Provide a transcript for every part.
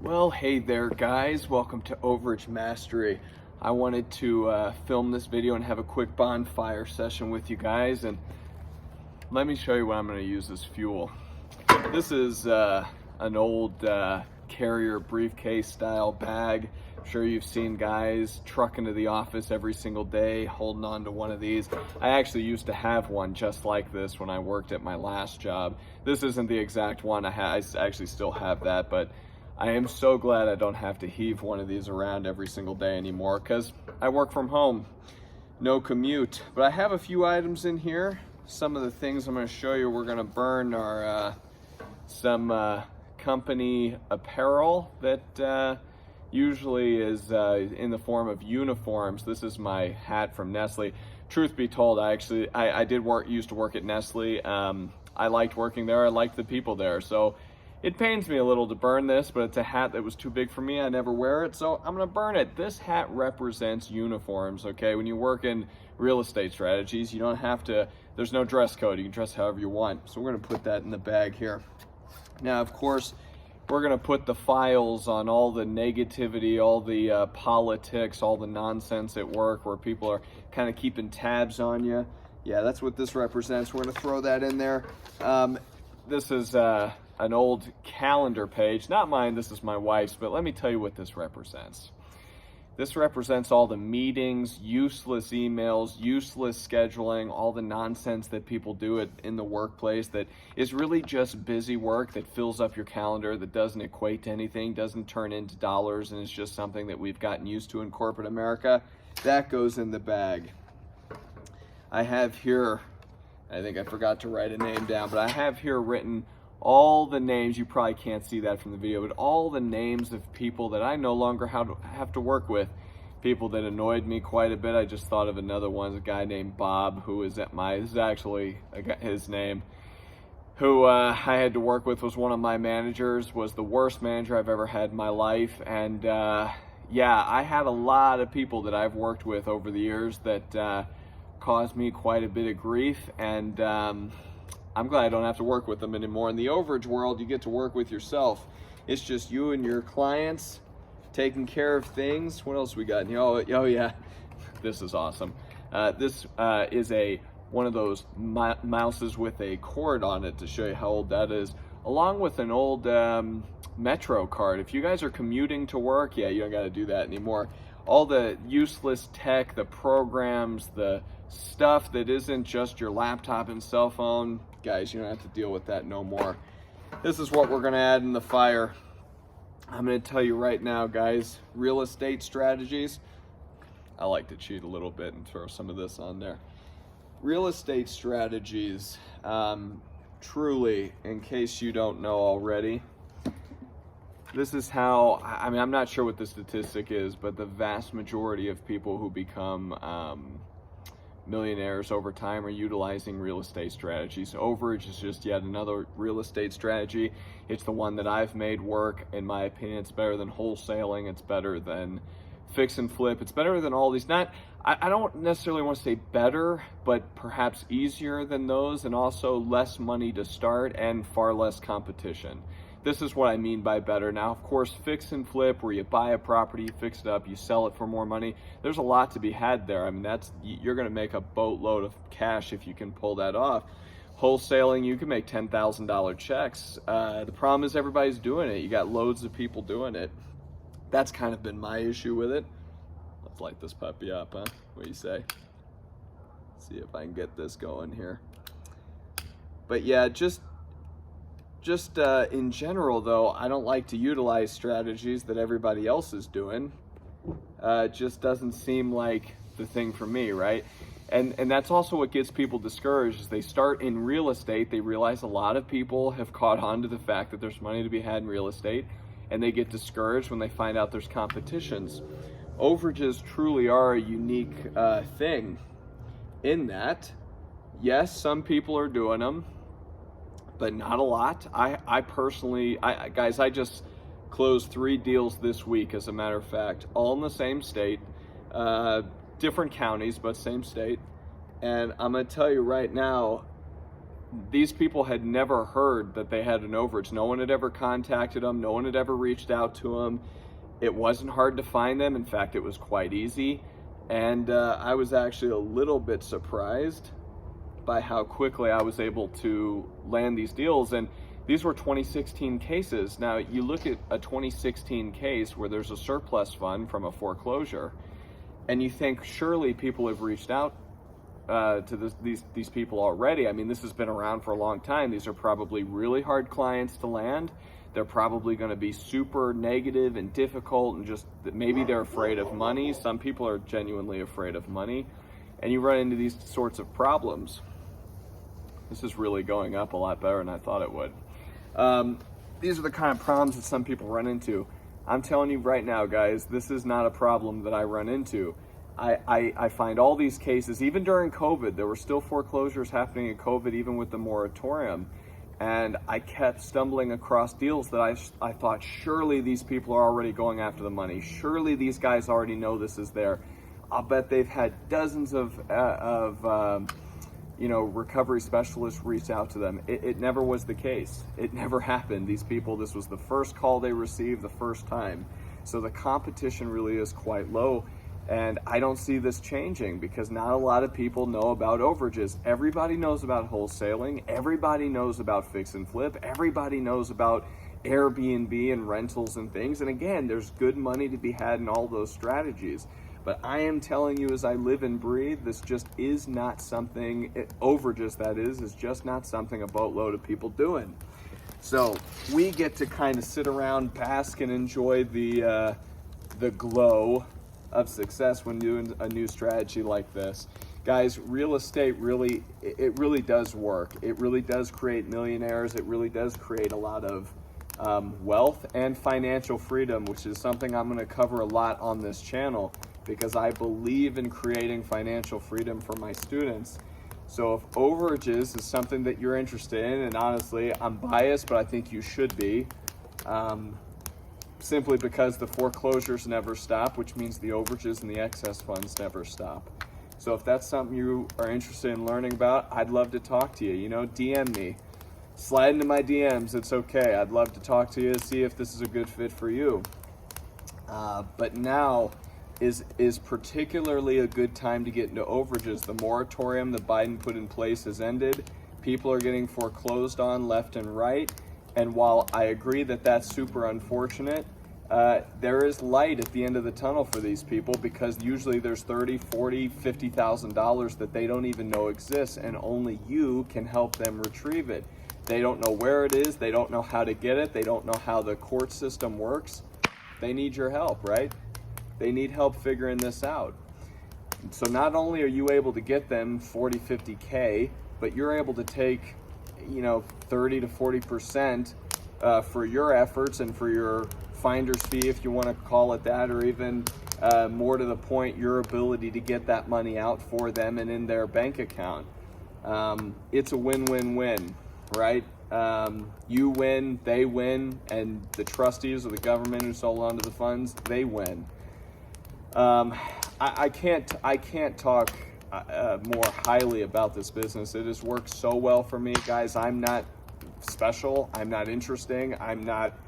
Well, hey there guys, welcome to Overage Mastery. I wanted to film this video and have a quick bonfire session with you guys, and let me show you what I'm going to use as fuel. This is an old carrier briefcase style bag. I'm sure you've seen guys trucking to the office every single day holding on to one of these. I actually used to have one just like this when I worked at my last job. This isn't the exact one I actually still have that, but I am so glad I don't have to heave one of these around every single day anymore because I work from home, no commute. But I have a few items in here. Some of the things I'm going to show you we're going to burn are some company apparel that usually is in the form of uniforms. This is my hat from Nestle. Truth be told, I used to work at Nestle. I liked working there. I liked the people there. So it pains me a little to burn this, but it's a hat that was too big for me. I never wear it, so I'm gonna burn it. This hat represents uniforms, okay? When you work in real estate strategies, you don't have to, there's no dress code. You can dress however you want. So we're gonna put that in the bag here. Now, of course, we're gonna put the files on all the negativity, all the politics, all the nonsense at work where people are kind of keeping tabs on you. Yeah, that's what this represents. We're gonna throw that in there. This is an old calendar page, not mine, this is my wife's, but let me tell you what this represents. This represents all the meetings, useless emails, useless scheduling, all the nonsense that people do in the workplace that is really just busy work that fills up your calendar, that doesn't equate to anything, doesn't turn into dollars, and it's just something that we've gotten used to in corporate America. That goes in the bag. I have here, I think I forgot to write a name down, but I have here written all the names, you probably can't see that from the video, but all the names of people that I no longer have to work with. People that annoyed me quite a bit. I just thought of another one, a guy named Bob, who is this is actually his name, who I had to work with, was one of my managers, was the worst manager I've ever had in my life. And yeah, I had a lot of people that I've worked with over the years that caused me quite a bit of grief, and I'm glad I don't have to work with them anymore. In the overage world, you get to work with yourself. It's just you and your clients taking care of things. What else we got? Oh yeah, this is awesome. This is one of those mouses with a cord on it to show you how old that is, along with an old Metro card. If you guys are commuting to work, yeah, you don't got to do that anymore. All the useless tech, the programs, the stuff that isn't just your laptop and cell phone, guys, you don't have to deal with that no more. This is what we're going to add in the fire. I'm going to tell you right now, guys, real estate strategies. I like to cheat a little bit and throw some of this on there. Real estate strategies, truly, in case you don't know already, this is how, I mean, I'm not sure what the statistic is, but the vast majority of people who become millionaires over time are utilizing real estate strategies. Overage is just yet another real estate strategy. It's the one that I've made work. In my opinion, it's better than wholesaling. It's better than fix and flip. It's better than all these. I don't necessarily want to say better, but perhaps easier than those, and also less money to start and far less competition. This is what I mean by better. Now, of course, fix and flip, where you buy a property, you fix it up, you sell it for more money. There's a lot to be had there. I mean, you're going to make a boatload of cash if you can pull that off. Wholesaling, you can make $10,000 checks. The problem is everybody's doing it. You got loads of people doing it. That's kind of been my issue with it. Let's light this puppy up, huh? What do you say? See if I can get this going here. But yeah, just in general, though, I don't like to utilize strategies that everybody else is doing. It just doesn't seem like the thing for me, right? And that's also what gets people discouraged. Is they start in real estate, they realize a lot of people have caught on to the fact that there's money to be had in real estate, and they get discouraged when they find out there's competitions. Overages truly are a unique thing in that, yes, some people are doing them, but not a lot. I personally, guys, I just closed 3 deals this week, as a matter of fact, all in the same state, different counties, but same state. And I'm gonna tell you right now, these people had never heard that they had an overage. No one had ever contacted them. No one had ever reached out to them. It wasn't hard to find them. In fact, it was quite easy. And I was actually a little bit surprised by how quickly I was able to land these deals. And these were 2016 cases. Now, you look at a 2016 case where there's a surplus fund from a foreclosure, and you think surely people have reached out to these people already. I mean, this has been around for a long time. These are probably really hard clients to land. They're probably going to be super negative and difficult, and just maybe they're afraid of money. Some people are genuinely afraid of money, and you run into these sorts of problems. This is really going up a lot better than I thought it would. These are the kind of problems that some people run into. I'm telling you right now, guys, this is not a problem that I run into. I find all these cases, even during COVID, there were still foreclosures happening in COVID, even with the moratorium. And I kept stumbling across deals that I thought, surely these people are already going after the money. Surely these guys already know this is there. I'll bet they've had dozens of recovery specialists reach out to them. It never was the case. It never happened. These people, this was the first call they received the first time. So the competition really is quite low. And I don't see this changing because not a lot of people know about overages. Everybody knows about wholesaling. Everybody knows about fix and flip. Everybody knows about Airbnb and rentals and things. And again, there's good money to be had in all those strategies. But I am telling you, as I live and breathe, this just is not something, overages that is just not something a boatload of people doing. So we get to kind of sit around, bask, and enjoy the glow of success when doing a new strategy like this. Guys, real estate really does work. It really does create millionaires. It really does create a lot of wealth and financial freedom, which is something I'm going to cover a lot on this channel because I believe in creating financial freedom for my students. So if overages is something that you're interested in, and honestly, I'm biased, but I think you should be, simply because the foreclosures never stop, which means the overages and the excess funds never stop. So if that's something you are interested in learning about, I'd love to talk to you. You know, DM me. Slide into my DMs, it's okay. I'd love to talk to you to see if this is a good fit for you. But now is particularly a good time to get into overages. The moratorium that Biden put in place has ended. People are getting foreclosed on left and right. And while I agree that that's super unfortunate, there is light at the end of the tunnel for these people because usually there's $30,000, $40,000, $50,000 that they don't even know exists, and only you can help them retrieve it. They don't know where it is. They don't know how to get it. They don't know how the court system works. They need your help, right? They need help figuring this out. So not only are you able to get them 40, 50K, but you're able to take 30 to 40% for your efforts and for your finder's fee, if you want to call it that, or even more to the point, your ability to get that money out for them and in their bank account. It's a win-win-win, right? You win, they win, and the trustees or the government who sold onto the funds, they win. I can't talk more highly about this business. It has worked so well for me, guys. I'm not special. I'm not interesting. I'm not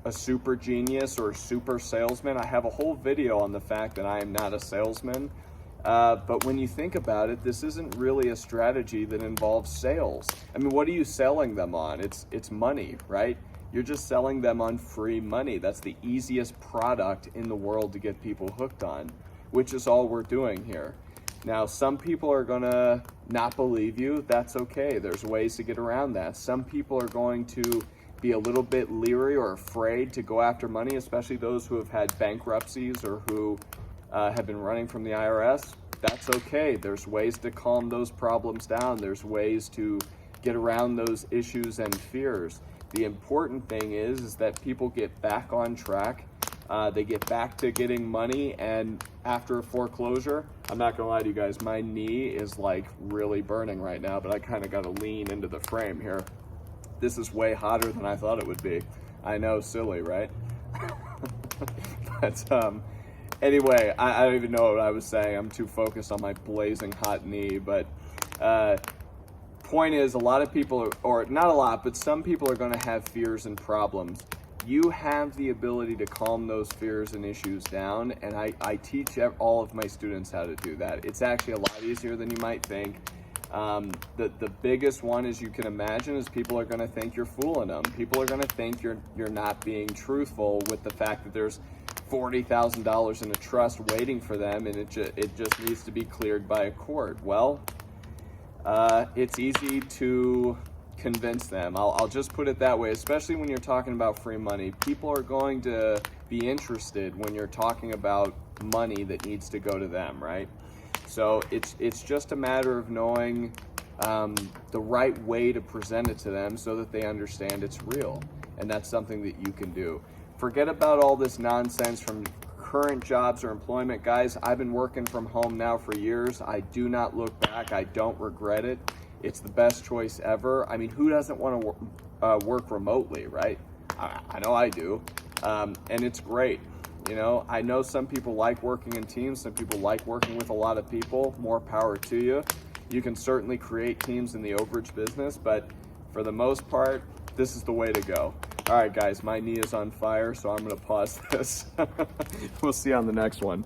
a super genius or super salesman. I have a whole video on the fact that I am not a salesman. But when you think about it, this isn't really a strategy that involves sales. I mean, what are you selling them on? It's money, right? You're just selling them on free money. That's the easiest product in the world to get people hooked on, which is all we're doing here. Now, some people are gonna not believe you. That's okay. There's ways to get around that. Some people are going to be a little bit leery or afraid to go after money, especially those who have had bankruptcies or who have been running from the IRS. That's okay. There's ways to calm those problems down. There's ways to get around those issues and fears. The important thing is that people get back on track. They get back to getting money, and after a foreclosure, I'm not gonna lie to you guys, my knee is like really burning right now, but I kind of got to lean into the frame here. This is way hotter than I thought it would be. I know, silly, right? But anyway, I don't even know what I was saying. I'm too focused on my blazing hot knee, but point is, a lot of people, or not a lot, but some people are going to have fears and problems. You have the ability to calm those fears and issues down, and I teach all of my students how to do that. It's actually a lot easier than you might think. The biggest one, as you can imagine, is people are going to think you're fooling them. People are going to think you're not being truthful with the fact that there's $40,000 in a trust waiting for them, and it just needs to be cleared by a court. Well, it's easy to convince them. I'll just put it that way, especially when you're talking about free money. People are going to be interested when you're talking about money that needs to go to them, right? So it's just a matter of knowing the right way to present it to them so that they understand it's real, and that's something that you can do. Forget about all this nonsense from current jobs or employment. Guys, I've been working from home now for years. I do not look back. I don't regret it. It's the best choice ever. I mean, who doesn't want to work remotely, right? I know I do, and it's great. You know, I know some people like working in teams. Some people like working with a lot of people. More power to you. You can certainly create teams in the overage business, but for the most part, this is the way to go. All right, guys, my knee is on fire, so I'm going to pause this. We'll see you on the next one.